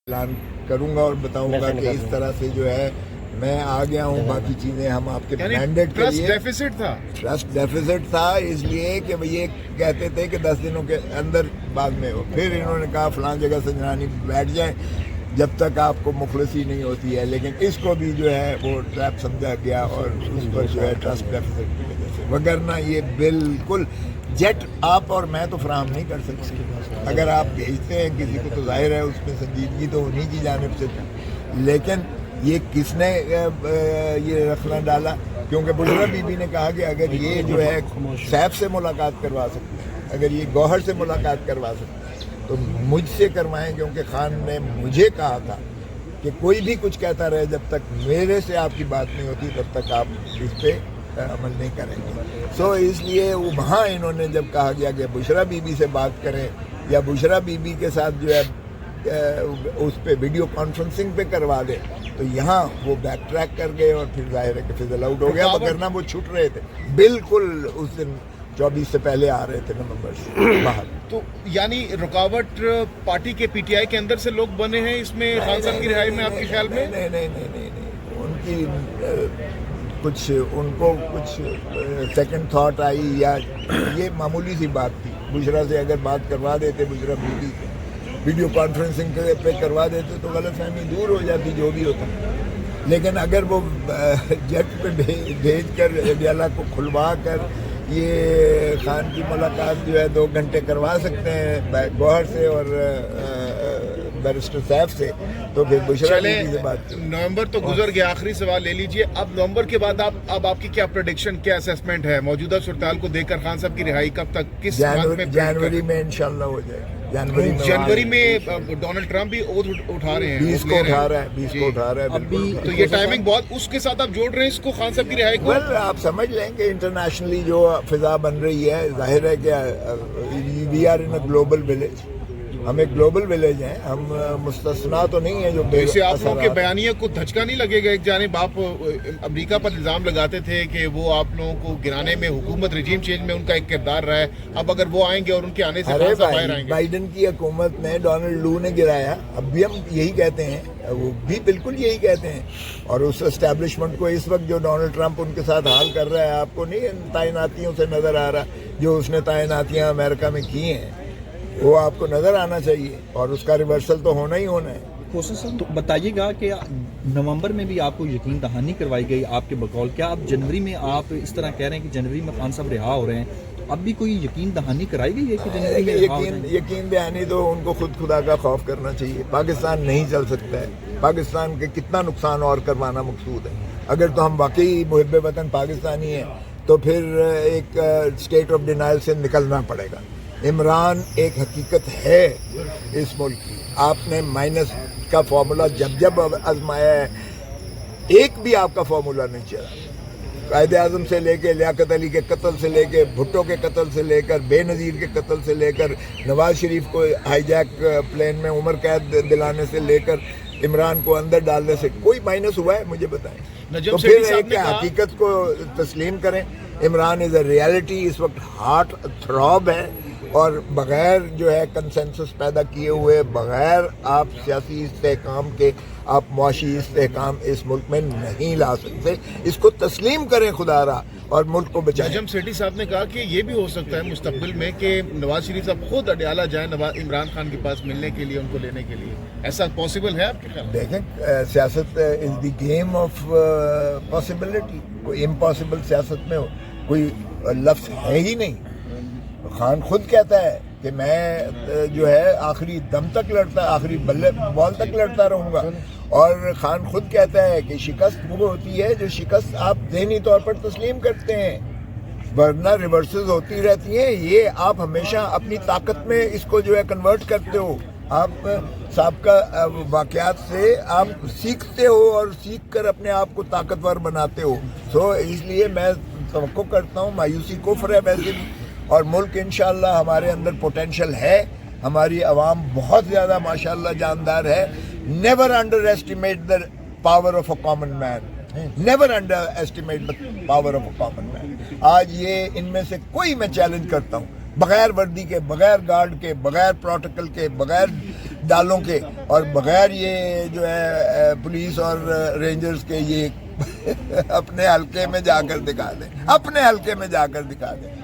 اعلان کروں گا اور بتاؤں گا کہ اس طرح سے جو ہے میں آ گیا ہوں. باقی چیزیں ہم آپ کے مینڈیٹ کے لیے ٹرسٹ ڈیفیسٹ تھا اس لیے کہ یہ کہتے تھے کہ 10 دنوں کے اندر بعد میں ہو. پھر انہوں نے کہا فلاں جگہ سنجرانی بیٹھ جائیں جب تک آپ کو مخلصی نہیں ہوتی ہے. لیکن اس کو بھی جو ہے وہ ٹریپ سمجھا گیا اور اس پر جو ہے ٹرسٹ ڈیفیسٹ کی وجہ سے, وگرنہ یہ بالکل جیٹ آپ اور میں تو فراہم نہیں کر سکتے. اگر آپ بھیجتے ہیں کسی کو تو ظاہر ہے اس میں سنجیدگی تو انہیں کی جانب سے تھی, لیکن یہ کس نے یہ رخنا ڈالا؟ کیونکہ بشرا بی بی نے کہا کہ اگر یہ جو ہے سیف سے ملاقات کروا سکتے ہیں, اگر یہ گوہر سے ملاقات کروا سکتے ہیں تو مجھ سے کروائیں, کیونکہ خان نے مجھے کہا تھا کہ کوئی بھی کچھ کہتا رہے جب تک میرے سے آپ کی بات نہیں ہوتی تب تک آپ اس پہ عمل نہیں کریں گے. سو اس لیے وہاں انہوں نے جب کہا گیا کہ بشرا بی بی سے بات کریں یا بشرا بی بی کے ساتھ جو ہے اس پہ ویڈیو کانفرنسنگ پہ کروا دیں, تو یہاں وہ بیک ٹریک کر گئے اور پھر ظاہر ہے کہ فضل آؤٹ ہو گیا. وگرنہ وہ چھٹ رہے تھے بالکل, اس دن 24 سے پہلے آ رہے تھے نومبر سے باہر. تو یعنی رکاوٹ پارٹی کے پی ٹی آئی کے اندر سے لوگ بنے ہیں اس میں خان صاحب کی رہائی میں آپ کے خیال میں؟ نہیں, ان کی کچھ ان کو کچھ سیکنڈ تھاٹ آئی یا یہ معمولی سی بات تھی. بشرا سے اگر بات کروا دیتے, بشرا بیوی سے ویڈیو کانفرنسنگ پہ کروا دیتے تو غلط فہمی دور ہو جاتی جو بھی ہوتا. لیکن اگر وہ جیٹ پہ بھیج کر اڈیالہ کو کھلوا کر یہ خان کی ملاقات جو ہے 2 گھنٹے کروا سکتے ہیں گوہر سے اور بیرسٹر صاحب سے, تو پھر بشرا بیوی سے بات کریں. نومبر تو گزر گیا, آخری سوال لے لیجئے. اب نومبر کے بعد اب آپ کی کیا پریڈکشن, کیا اسیسمنٹ ہے موجودہ صورتحال کو دیکھ کر؟ خان صاحب کی رہائی کب تک, کس جنوری میں انشاءاللہ ہو جائے گی. جنوری میں ڈونلڈ ٹرمپ بھی اوتھ اٹھا رہے ہیں, 20 کو اٹھا رہا ہے بالکل. تو یہ ٹائمنگ بہت, اس کے ساتھ آپ جوڑ رہے ہیں اس کو, خان صاحب کی رہائی کو؟ آپ سمجھ لیں کہ انٹرنیشنلی جو فضا بن رہی ہے, ظاہر ہے کہ we are in a global village, ہم ایک گلوبل ولیج ہیں, ہم مستثنا تو نہیں ہیں. جو اسے آپ لوگوں کے بیانیے کو دھچکا نہیں لگے گا؟ ایک جانب آپ امریکہ پر الزام لگاتے تھے کہ وہ آپ لوگوں کو گرانے میں, حکومت رجیم چینج میں ان کا ایک کردار رہا ہے, اب اگر وہ آئیں گے اور ان کے آنے سے باہر آئیں گے. بائیڈن کی حکومت نے ڈونلڈ لو نے گرایا, اب بھی ہم یہی کہتے ہیں, وہ بھی بالکل یہی کہتے ہیں. اور اس اسٹیبلشمنٹ کو اس وقت جو ڈونلڈ ٹرمپ ان کے ساتھ حال کر رہا ہے, آپ کو نہیں تعیناتیوں سے نظر آ رہا جو اس نے تعیناتیاں امریکہ میں کی ہیں, وہ آپ کو نظر آنا چاہیے, اور اس کا ریورسل تو ہونا ہی ہونا ہے. تو بتائیے گا کہ نومبر میں بھی آپ کو یقین دہانی کروائی گئی آپ کے بقول, کیا آپ جنوری میں آپ اس طرح کہہ رہے ہیں کہ جنوری میں خان صاحب رہا ہو رہے ہیں, اب بھی کوئی یقین دہانی کرائی گئی ہے کہ جنوری میں یقین دہانی تو ان کو خدا کا خوف کرنا چاہیے. پاکستان نہیں چل سکتا ہے, پاکستان کے کتنا نقصان اور کروانا مقصود ہے. اگر تو ہم واقعی محب وطن پاکستانی ہیں تو پھر ایک اسٹیٹ آف ڈینائل سے نکلنا پڑے گا. عمران ایک حقیقت ہے اس ملک کی. آپ نے مائنس کا فارمولا جب آزمایا ہے, ایک بھی آپ کا فارمولا نہیں چلا. قائد اعظم سے لے کے لیاقت علی کے قتل سے لے کے بھٹو کے قتل سے لے کر بے نظیر کے قتل سے لے کر نواز شریف کو ہائی جیک پلین میں عمر قید دلانے سے لے کر عمران کو اندر ڈالنے سے کوئی مائنس ہوا ہے؟ مجھے بتائیں. تو پھر ایک حقیقت کو تسلیم کریں. عمران از اے ریالٹی, اس وقت ہارٹ تھراب ہے, اور بغیر جو ہے کنسنسس پیدا کیے ہوئے, بغیر آپ سیاسی استحکام کے آپ معاشی استحکام اس ملک میں نہیں لا سکتے. اس کو تسلیم کریں خدا را اور ملک کو بچائیں. نجم سیٹھی صاحب نے کہا کہ یہ بھی ہو سکتا ہے مستقبل میں کہ نواز شریف صاحب خود اڈیالہ جائیں عمران خان کے پاس ملنے کے لیے, ان کو لینے کے لیے. ایسا پاسبل ہے آپ کے خیال؟ دیکھیں, سیاست از دی گیم آف پاسبلٹی. کوئی امپاسبل سیاست میں کوئی لفظ ہے ہی نہیں. خان خود کہتا ہے کہ میں جو ہے آخری دم تک لڑتا, آخری بال تک لڑتا رہوں گا. اور خان خود کہتا ہے کہ شکست وہ ہوتی ہے جو شکست آپ ذہنی طور پر تسلیم کرتے ہیں, ورنہ ریورسز ہوتی رہتی ہیں. یہ آپ ہمیشہ اپنی طاقت میں اس کو جو ہے کنورٹ کرتے ہو. آپ سابقہ واقعات سے آپ سیکھتے ہو اور سیکھ کر اپنے آپ کو طاقتور بناتے ہو. سو اس لیے میں توقع کرتا ہوں, مایوسی کفر ہے ویسے بھی, اور ملک انشاءاللہ ہمارے اندر پوٹینشل ہے. ہماری عوام بہت زیادہ ماشاءاللہ جاندار ہے. Never under estimate the power of a common man, never under estimate the power of a common man. آج یہ ان میں سے کوئی میں چیلنج کرتا ہوں, بغیر وردی کے, بغیر گارڈ کے, بغیر پروٹوکل کے, بغیر ڈالوں کے اور بغیر یہ جو ہے پولیس اور رینجرز کے یہ اپنے حلقے میں جا کر دکھا دیں، اپنے حلقے میں جا کر دکھا دیں،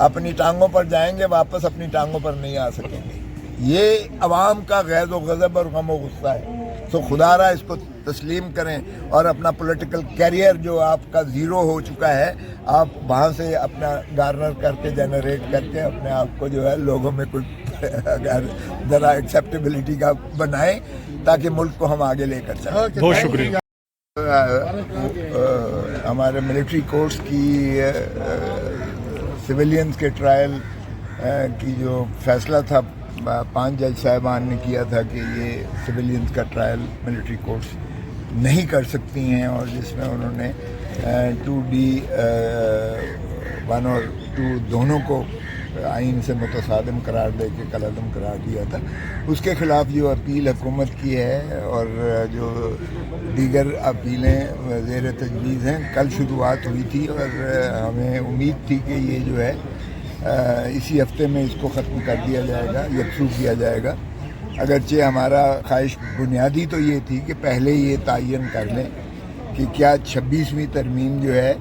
اپنی ٹانگوں پر جائیں گے، واپس اپنی ٹانگوں پر نہیں آ سکیں گے۔ یہ عوام کا غیظ و غضب اور غم و غصہ ہے۔ تو خدا را اس کو تسلیم کریں اور اپنا پولیٹیکل کیریئر جو آپ کا زیرو ہو چکا ہے، آپ وہاں سے اپنا گارنر کر کے جنریٹ کر کے اپنے آپ کو جو ہے لوگوں میں کوئی اگر ذرا ایکسیپٹیبلٹی کا بنائیں تاکہ ملک کو ہم آگے لے کر چلیں۔ بہت شکریہ۔ ہمارے ملٹری کورٹس کی سویلینز کے ٹرائل کی جو فیصلہ تھا 5 جج صاحبان نے کیا تھا کہ یہ سویلینز کا ٹرائل ملٹری کورٹس نہیں کر سکتی ہیں، اور جس میں انہوں نے 2D 1 اور 2 دونوں کو آئین سے متصادم قرار دے کے کالعدم قرار دیا تھا، اس کے خلاف جو اپیل حکومت کی ہے اور جو دیگر اپیلیں زیر تجویز ہیں، کل شروعات ہوئی تھی اور ہمیں امید تھی کہ یہ جو ہے اسی ہفتے میں اس کو ختم کر دیا جائے گا، یکسو کیا جائے گا۔ اگرچہ ہمارا خواہش بنیادی تو یہ تھی کہ پہلے یہ تعین کر لیں کہ کیا 26ویں ترمیم جو ہے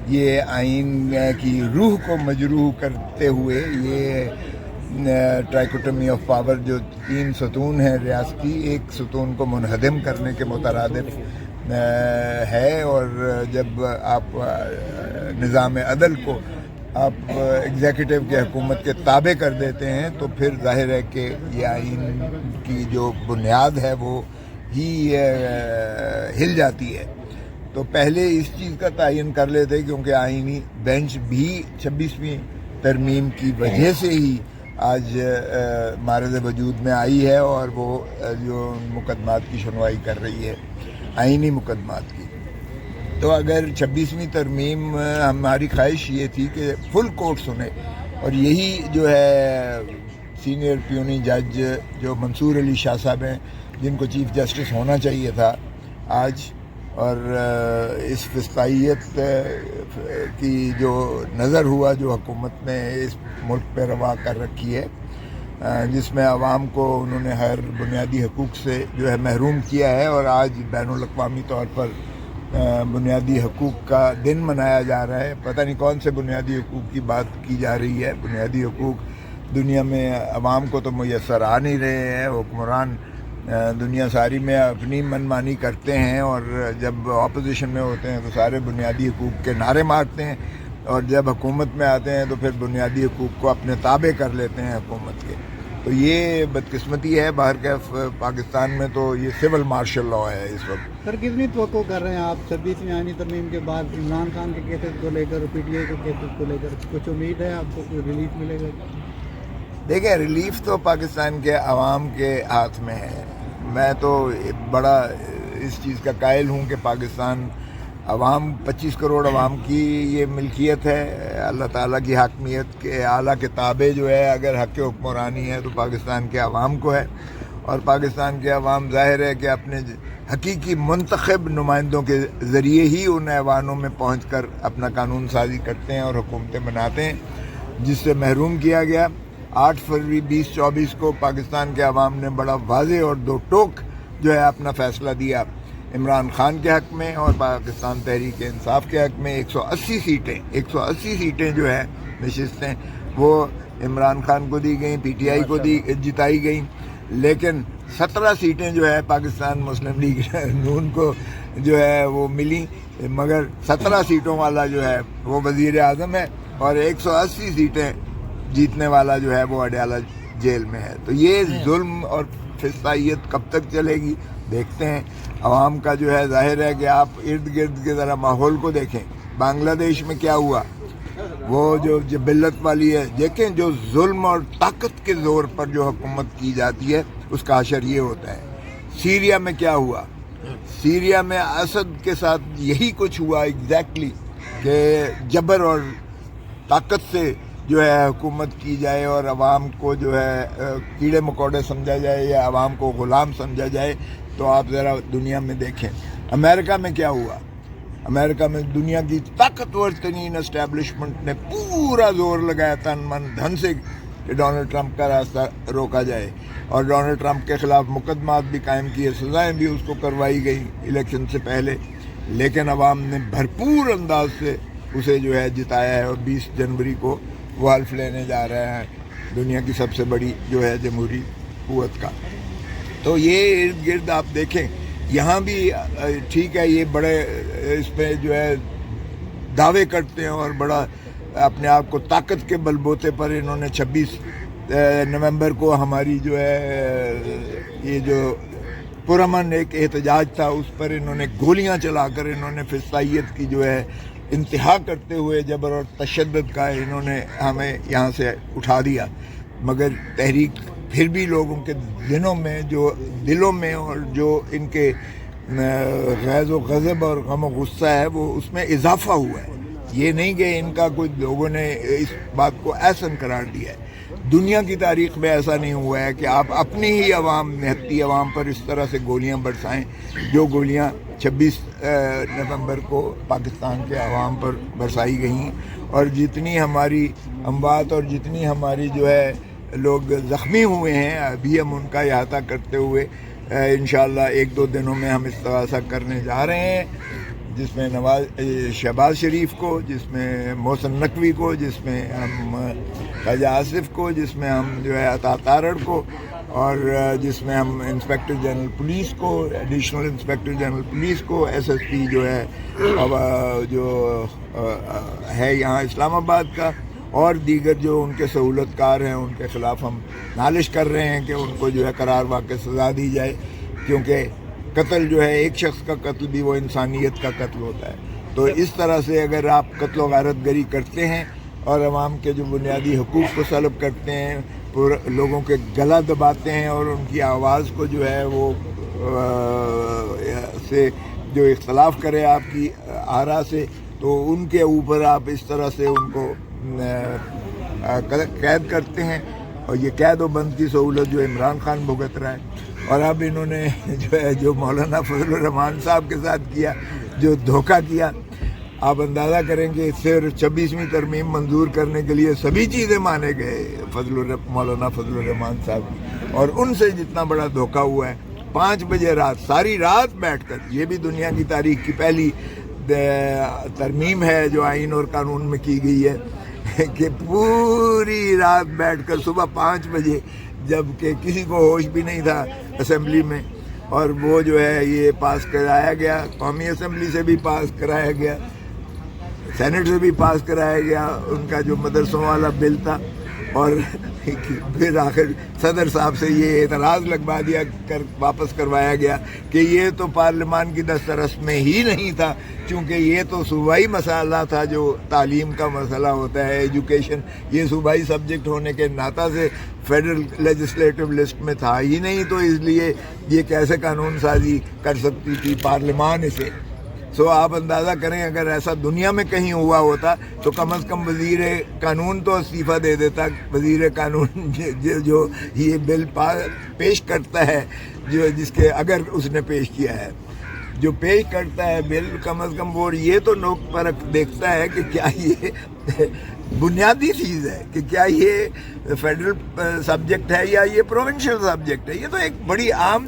یہ آئین کی روح کو مجروح کرتے ہوئے یہ ٹرائکوٹمی آف پاور جو 3 ستون ہیں ریاستی، ایک ستون کو منہدم کرنے کے مترادف ہے، اور جب آپ نظام عدل کو آپ ایگزیکٹو کے حکومت کے تابع کر دیتے ہیں تو پھر ظاہر ہے کہ یہ آئین کی جو بنیاد ہے وہ ہی ہل جاتی ہے۔ تو پہلے اس چیز کا تعین کر لیتے کیونکہ آئینی بینچ بھی 26ویں ترمیم کی وجہ سے ہی آج معرض وجود میں آئی ہے اور وہ جو مقدمات کی سنوائی کر رہی ہے آئینی مقدمات کی۔ تو اگر 26ویں ترمیم ہماری خواہش یہ تھی کہ فل کورٹ سنے، اور یہی جو ہے سینئر پیونی جج جو منصور علی شاہ صاحب ہیں جن کو چیف جسٹس ہونا چاہیے تھا آج، اور اس فسطائیت کی جو نظر ہوا جو حکومت نے اس ملک پہ روا کر رکھی ہے، جس میں عوام کو انہوں نے ہر بنیادی حقوق سے جو ہے محروم کیا ہے، اور آج بین الاقوامی طور پر بنیادی حقوق کا دن منایا جا رہا ہے۔ پتہ نہیں کون سے بنیادی حقوق کی بات کی جا رہی ہے۔ بنیادی حقوق دنیا میں عوام کو تو میسر آ نہیں رہے ہیں، حکمران دنیا ساری میں اپنی من مانی کرتے ہیں، اور جب اپوزیشن میں ہوتے ہیں تو سارے بنیادی حقوق کے نعرے مارتے ہیں، اور جب حکومت میں آتے ہیں تو پھر بنیادی حقوق کو اپنے تابع کر لیتے ہیں حکومت کے۔ تو یہ بدقسمتی ہے۔ باہر کے پاکستان میں تو یہ سول مارشل لاء ہے اس وقت۔ سر کتنی توقع کر رہے ہیں آپ 26ویں آئینی ترمیم کے بعد عمران خان کے کیسز کو لے کر اور PTI کے کیسز کو لے کر کچھ امید ہے آپ کو کوئی ریلیف ملے گا؟ دیکھیں، ریلیف تو پاکستان کے عوام کے ہاتھ میں ہے۔ میں تو بڑا اس چیز کا قائل ہوں کہ پاکستان عوام 25 کروڑ عوام کی یہ ملکیت ہے۔ اللہ تعالیٰ کی حاکمیت کے اعلیٰ کتابیں جو ہے اگر حق حکمرانی ہے تو پاکستان کے عوام کو ہے، اور پاکستان کے عوام ظاہر ہے کہ اپنے حقیقی منتخب نمائندوں کے ذریعے ہی ان ایوانوں میں پہنچ کر اپنا قانون سازی کرتے ہیں اور حکومتیں بناتے ہیں، جس سے محروم کیا گیا۔ 8 فروری 2024 کو پاکستان کے عوام نے بڑا واضح اور دو ٹوک جو ہے اپنا فیصلہ دیا عمران خان کے حق میں اور پاکستان تحریک انصاف کے حق میں۔ 180 سیٹیں جو ہے نشستیں وہ عمران خان کو دی گئیں، PTI کو جتائی گئیں، لیکن 17 سیٹیں جو ہے پاکستان مسلم لیگ نون کو جو ہے وہ ملی، مگر 17 سیٹوں والا جو ہے وہ وزیر اعظم ہے، اور 180 سیٹیں جیتنے والا جو ہے وہ اڈیالہ جیل میں ہے۔ تو یہ ظلم اور فسطائیت کب تک چلے گی دیکھتے ہیں۔ عوام کا جو ہے ظاہر ہے کہ آپ ارد گرد کے ذرا ماحول کو دیکھیں، بنگلہ دیش میں کیا ہوا، وہ جو جبلت والی ہے، دیکھیں جو ظلم اور طاقت کے زور پر جو حکومت کی جاتی ہے اس کا حشر یہ ہوتا ہے۔ سیریا میں کیا ہوا، سیریا میں اسد کے ساتھ یہی کچھ ہوا ایگزیکٹلی، کہ جبر اور طاقت سے جو ہے حکومت کی جائے اور عوام کو جو ہے کیڑے مکوڑے سمجھا جائے یا عوام کو غلام سمجھا جائے۔ تو آپ ذرا دنیا میں دیکھیں امریکہ میں کیا ہوا۔ امریکہ میں دنیا کی طاقتور ترین اسٹیبلشمنٹ نے پورا زور لگایا تن من دھن سے کہ ڈونلڈ ٹرمپ کا راستہ روکا جائے، اور ڈونلڈ ٹرمپ کے خلاف مقدمات بھی قائم کیے, سزائیں بھی اس کو کروائی گئی الیکشن سے پہلے, لیکن عوام نے بھرپور انداز سے اسے جو ہے جتایا ہے, اور 20 جنوری کو وہ حلف لینے جا رہے ہیں دنیا کی سب سے بڑی جو ہے جمہوری قوت کا. تو یہ ارد گرد آپ دیکھیں یہاں بھی ٹھیک ہے, یہ بڑے اس پہ جو ہے دعوے کرتے ہیں اور بڑا اپنے آپ کو طاقت کے بل بوتے پر انہوں نے 26 نومبر کو ہماری جو ہے یہ جو پرامن ایک احتجاج تھا اس پر انہوں نے گولیاں چلا کر انہوں نے فسطائیت کی جو ہے انتہا کرتے ہوئے جبر اور تشدد کا انہوں نے ہمیں یہاں سے اٹھا دیا. مگر تحریک پھر بھی لوگوں کے دلوں میں اور جو ان کے غیظ و غضب اور غم و غصہ ہے وہ اس میں اضافہ ہوا ہے. یہ نہیں کہ ان کا کوئی لوگوں نے اس بات کو احسن قرار دیا ہے. دنیا کی تاریخ میں ایسا نہیں ہوا ہے کہ آپ اپنی ہی عوام نہتی عوام پر اس طرح سے گولیاں برسائیں جو گولیاں 26 نومبر کو پاکستان کے عوام پر برسائی گئیں, اور جتنی ہماری اموات اور جتنی ہماری جو ہے لوگ زخمی ہوئے ہیں ابھی ہم ان کا احاطہ کرتے ہوئے انشاءاللہ 1-2 دنوں میں ہم استغاثہ کرنے جا رہے ہیں, جس میں شہباز شریف کو, جس میں محسن نقوی کو, جس میں ہم خواجہ آصف کو, جس میں ہم جو ہے عطا تارڑ کو, اور جس میں ہم انسپیکٹر جنرل پولیس کو, ایڈیشنل انسپیکٹر جنرل پولیس کو, SSP جو ہے جو ہے یہاں اسلام آباد کا, اور دیگر جو ان کے سہولت کار ہیں ان کے خلاف ہم نالش کر رہے ہیں کہ ان کو جو ہے قرار واقع سزا دی جائے, کیونکہ قتل جو ہے ایک شخص کا قتل بھی وہ انسانیت کا قتل ہوتا ہے. تو اس طرح سے اگر آپ قتل و غارت گری کرتے ہیں اور عوام کے جو بنیادی حقوق کو سلب کرتے ہیں, لوگوں کے گلا دباتے ہیں اور ان کی آواز کو جو ہے وہ سے جو اختلاف کرے آپ کی آرا سے, تو ان کے اوپر آپ اس طرح سے ان کو قید کرتے ہیں. اور یہ قید و بند کی سہولت جو عمران خان بھگت رہا ہے, اور اب انہوں نے جو ہے جو مولانا فضل الرحمان صاحب کے ساتھ کیا, جو دھوکہ کیا, آپ اندازہ کریں کہ صرف 26ویں ترمیم منظور کرنے کے لیے سبھی چیزیں مانے گئے مولانا فضل الرحمان صاحب, اور ان سے جتنا بڑا دھوکہ ہوا ہے 5 بجے رات ساری رات بیٹھ کر, یہ بھی دنیا کی تاریخ کی پہلی ترمیم ہے جو آئین اور قانون میں کی گئی ہے کہ پوری رات بیٹھ کر صبح 5 بجے, جب کہ کسی کو ہوش بھی نہیں تھا اسمبلی میں, اور وہ جو ہے یہ پاس کرایا گیا, قومی اسمبلی سے بھی پاس کرایا گیا, سینٹ سے بھی پاس کرایا گیا ان کا جو مدرسوں والا بل تھا, اور پھر آخر صدر صاحب سے یہ اعتراض لگوا دیا کر واپس کروایا گیا کہ یہ تو پارلیمان کی دسترس میں ہی نہیں تھا, چونکہ یہ تو صوبائی مسئلہ تھا جو تعلیم کا مسئلہ ہوتا ہے, ایجوکیشن, یہ صوبائی سبجیکٹ ہونے کے ناطہ سے فیڈرل لیجسلیٹو لسٹ میں تھا ہی نہیں, تو اس لیے یہ کیسے قانون سازی کر سکتی تھی پارلیمان اسے. سو آپ اندازہ کریں اگر ایسا دنیا میں کہیں ہوا ہوتا تو کم از کم وزیر قانون تو استعفیٰ دے دیتا. وزیر قانون جو یہ بل پیش کرتا ہے, جو جس کے اگر اس نے پیش کیا ہے, جو پیش کرتا ہے بل, کم از کم وہ یہ تو نوک پرکھ دیکھتا ہے کہ کیا یہ بنیادی چیز ہے, کہ کیا یہ فیڈرل سبجیکٹ ہے یا یہ پروونشل سبجیکٹ ہے. یہ تو ایک بڑی عام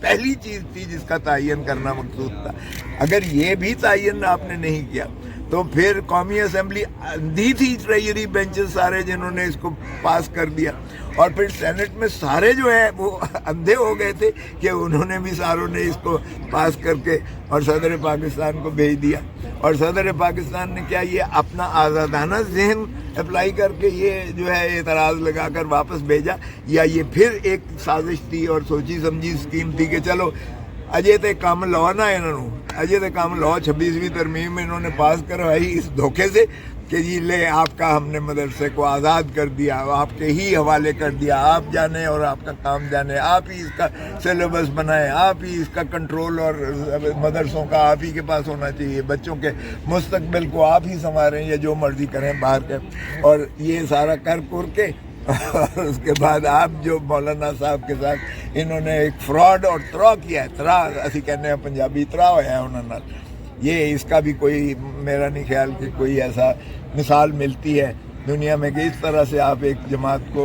پہلی چیز تھی جس کا تعین کرنا مقصود تھا. اگر یہ بھی تعین آپ نے نہیں کیا تو پھر قومی اسمبلی اندھی تھی, ٹریجری بینچز سارے جنہوں نے اس کو پاس کر دیا, اور پھر سینٹ میں سارے جو ہے وہ اندھے ہو گئے تھے کہ انہوں نے بھی ساروں نے اس کو پاس کر کے اور صدر پاکستان کو بھیج دیا. اور صدر پاکستان نے کیا یہ اپنا آزادانہ ذہن اپلائی کر کے یہ جو ہے اعتراض لگا کر واپس بھیجا, یا یہ پھر ایک سازش تھی اور سوچی سمجھی اسکیم تھی کہ چلو اجے تے کام لو نا انہوں, اجے تے کام لو 26ویں ترمیم انہوں نے پاس کروائی اس دھوکے سے کہ جی لے آپ کا ہم نے مدرسے کو آزاد کر دیا, آپ کے ہی حوالے کر دیا, آپ جانے اور آپ کا کام جانے, آپ ہی اس کا سلیبس بنائیں, آپ ہی اس کا کنٹرول اور مدرسوں کا آپ ہی کے پاس ہونا چاہیے, بچوں کے مستقبل کو آپ ہی سنواریں یا جو مرضی کریں باہر کے. اور یہ سارا کر کے اور اس کے بعد آپ جو مولانا صاحب کے ساتھ انہوں نے ایک فراڈ اور ترا کیا ہے, ترا اسی کہنے ہیں پنجابی, ترا ہوا ہے انہوں نے, یہ اس کا بھی کوئی میرا نہیں خیال کہ کوئی ایسا مثال ملتی ہے دنیا میں کہ اس طرح سے آپ ایک جماعت کو